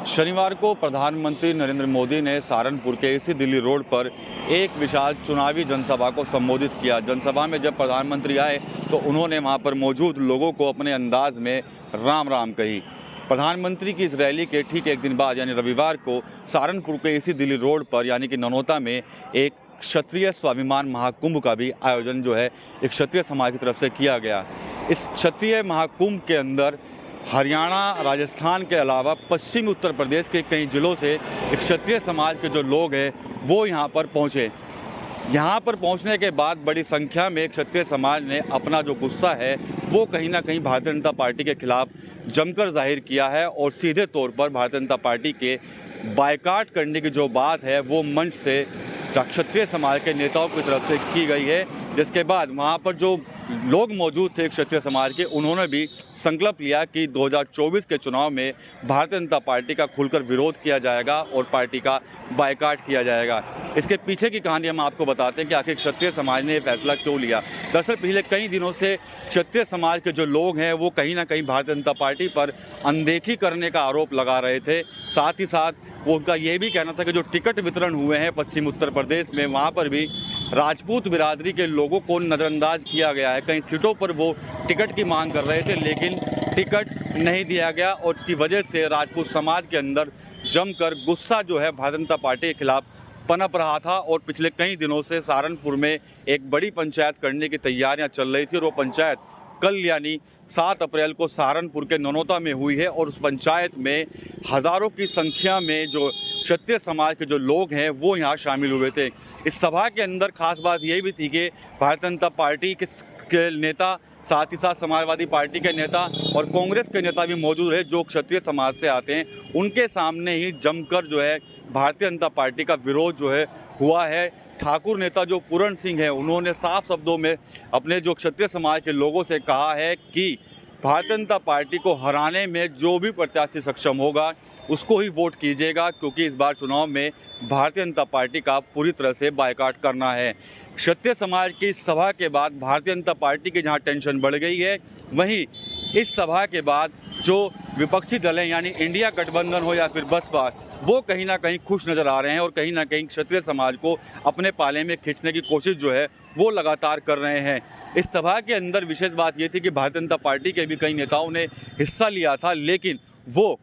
शनिवार को प्रधानमंत्री नरेंद्र मोदी ने सहारनपुर के इसी दिल्ली रोड पर एक विशाल चुनावी जनसभा को संबोधित किया। जनसभा में जब प्रधानमंत्री आए तो उन्होंने वहां पर मौजूद लोगों को अपने अंदाज में राम राम कही। प्रधानमंत्री की इस रैली के ठीक एक दिन बाद यानी रविवार को सहारनपुर के इसी दिल्ली रोड पर यानी कि ननौता में एक क्षत्रिय स्वाभिमान महाकुंभ का भी आयोजन जो है एक क्षत्रिय समाज की तरफ से किया गया। इस क्षत्रिय महाकुंभ के अंदर हरियाणा, राजस्थान के अलावा पश्चिमी उत्तर प्रदेश के कई जिलों से क्षत्रिय समाज के जो लोग हैं वो यहाँ पर पहुँचे। यहाँ पर पहुँचने के बाद बड़ी संख्या में क्षत्रिय समाज ने अपना जो गुस्सा है वो कहीं ना कहीं भारतीय जनता पार्टी के खिलाफ जमकर जाहिर किया है और सीधे तौर पर भारतीय जनता पार्टी के बायकॉट करने की जो बात है वो मंच से क्षत्रिय समाज के नेताओं की तरफ से की गई है। जिसके बाद वहाँ पर जो लोग मौजूद थे क्षत्रिय समाज के, उन्होंने भी संकल्प लिया कि 2024 के चुनाव में भारतीय जनता पार्टी का खुलकर विरोध किया जाएगा और पार्टी का बायकॉट किया जाएगा। इसके पीछे की कहानी हम आपको बताते हैं कि आखिर क्षत्रिय समाज ने ये फैसला क्यों लिया। दरअसल पिछले कई दिनों से क्षत्रिय समाज के जो लोग हैं वो कहीं ना कहीं भारतीय जनता पार्टी पर अनदेखी करने का आरोप लगा रहे थे। साथ ही साथ वो उनका ये भी कहना था कि जो टिकट वितरण हुए हैं पश्चिम उत्तर प्रदेश में, वहाँ पर भी राजपूत बिरादरी के लोगों को नज़रअंदाज किया गया है। कई सीटों पर वो टिकट की मांग कर रहे थे लेकिन टिकट नहीं दिया गया और इसकी वजह से राजपूत समाज के अंदर जमकर गुस्सा जो है भारतीय जनता पार्टी के खिलाफ पनप रहा था। और पिछले कई दिनों से सहारनपुर में एक बड़ी पंचायत करने की तैयारियां चल रही थी और वो पंचायत कल यानी 7 अप्रैल को सहारनपुर के ननौता में हुई है और उस पंचायत में हज़ारों की संख्या में जो क्षत्रिय समाज के जो लोग हैं वो यहाँ शामिल हुए थे। इस सभा के अंदर खास बात ये भी थी कि भारतीय जनता पार्टी के नेता, साथ ही साथ समाजवादी पार्टी के नेता और कांग्रेस के नेता भी मौजूद रहे जो क्षत्रिय समाज से आते हैं। उनके सामने ही जमकर जो है भारतीय जनता पार्टी का विरोध जो है हुआ है। ठाकुर नेता जो पूरण सिंह है, उन्होंने साफ शब्दों में अपने जो क्षत्रिय समाज के लोगों से कहा है कि भारतीय जनता पार्टी को हराने में जो भी प्रत्याशी सक्षम होगा उसको ही वोट कीजिएगा, क्योंकि इस बार चुनाव में भारतीय जनता पार्टी का पूरी तरह से बायकॉट करना है। क्षत्रिय समाज की सभा के बाद भारतीय जनता पार्टी की जहां टेंशन बढ़ गई है, वहीं इस सभा के बाद जो विपक्षी दल हैं यानी इंडिया गठबंधन हो या फिर बसपा, वो कहीं ना कहीं खुश नज़र आ रहे हैं और कहीं ना कहीं क्षत्रिय समाज को अपने पाले में खींचने की कोशिश जो है वो लगातार कर रहे हैं। इस सभा के अंदर विशेष बात ये थी कि भारतीय जनता पार्टी के भी कई नेताओं ने हिस्सा लिया था लेकिन वो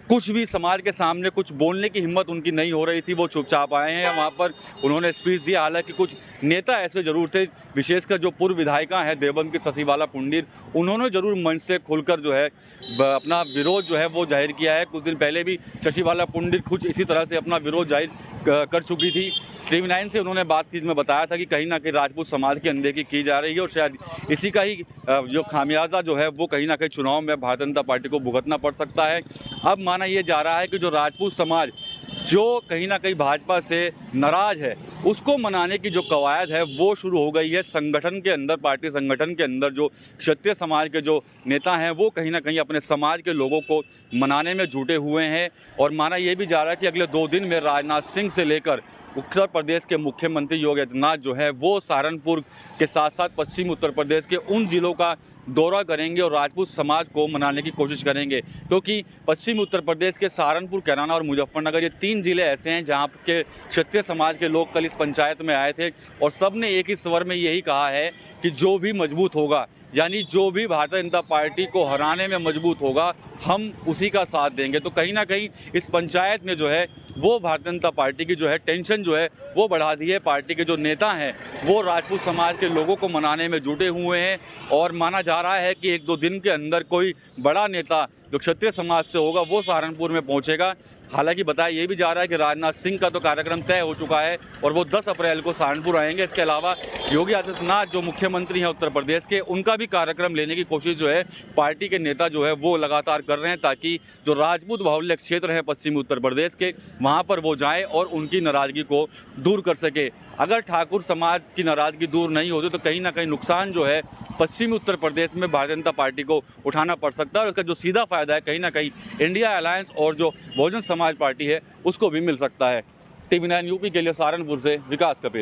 कुछ भी समाज के सामने कुछ बोलने की हिम्मत उनकी नहीं हो रही थी। वो चुपचाप आए हैं, वहाँ पर उन्होंने स्पीच दिया। हालांकि कुछ नेता ऐसे जरूर थे, विशेषकर जो पूर्व विधायिका हैं देवबंद की शशिबाला पुंडीर, उन्होंने जरूर मंच से खुलकर जो है अपना विरोध जो है वो जाहिर किया है। कुछ दिन पहले भी शशिबाला पुंडीर कुछ इसी तरह से अपना विरोध जाहिर कर चुकी थी। टीवी 9 से उन्होंने बातचीत में बताया था कि कहीं ना कहीं राजपूत समाज की अनदेखी की जा रही है और शायद इसी का ही जो खामियाजा जो है वो कहीं ना कहीं चुनाव में भारतीय जनता पार्टी को भुगतना पड़ सकता है। अब माना ये जा रहा है कि जो राजपूत समाज जो कहीं ना कहीं भाजपा से नाराज है उसको मनाने की जो कवायद है वो शुरू हो गई है। संगठन के अंदर, पार्टी संगठन के अंदर जो क्षत्रिय समाज के जो नेता हैं वो कहीं ना कहीं अपने समाज के लोगों को मनाने में जुटे हुए हैं। और माना ये भी जा रहा है कि अगले 2 दिन में राजनाथ सिंह से लेकर उत्तर प्रदेश के मुख्यमंत्री योगी आदित्यनाथ जो है वो सहारनपुर के साथ साथ पश्चिमी उत्तर प्रदेश के उन जिलों का दौरा करेंगे और राजपूत समाज को मनाने की कोशिश करेंगे, क्योंकि पश्चिमी उत्तर प्रदेश के सहारनपुर, कैराना और मुजफ्फरनगर ये 3 जिले ऐसे हैं जहां के क्षत्रिय समाज के लोग कल इस पंचायत में आए थे और सब ने एक ही स्वर में यही कहा है कि जो भी मजबूत होगा यानी जो भी भारतीय जनता पार्टी को हराने में मजबूत होगा हम उसी का साथ देंगे। तो कहीं ना कहीं इस पंचायत में जो है वो भारतीय जनता पार्टी की जो है टेंशन जो है वो बढ़ा दी है। पार्टी के जो नेता हैं वो राजपूत समाज के लोगों को मनाने में जुटे हुए हैं और माना जा रहा है कि 1-2 दिन के अंदर कोई बड़ा नेता जो क्षत्रिय समाज से होगा वो सहारनपुर में पहुंचेगा। हालांकि बताया ये भी जा रहा है कि राजनाथ सिंह का तो कार्यक्रम तय हो चुका है और वो 10 अप्रैल को सहारनपुर आएंगे। इसके अलावा योगी आदित्यनाथ जो मुख्यमंत्री हैं उत्तर प्रदेश के, उनका भी कार्यक्रम लेने की कोशिश जो है पार्टी के नेता जो है वो लगातार कर रहे हैं ताकि जो राजपूत बाहुल्य क्षेत्र है पश्चिमी उत्तर प्रदेश के, वहाँ पर वो जाएँ और उनकी नाराज़गी को दूर कर सके। अगर ठाकुर समाज की नाराज़गी दूर नहीं होती तो कहीं ना कहीं नुकसान जो है पश्चिमी उत्तर प्रदेश में भारतीय जनता पार्टी को उठाना पड़ सकता है और इसका जो सीधा फायदा है कहीं ना कहीं इंडिया अलायंस और जो बहुजन समाज पार्टी है उसको भी मिल सकता है। टीवी 9 यूपी के लिए सहारनपुर से विकास कपिल।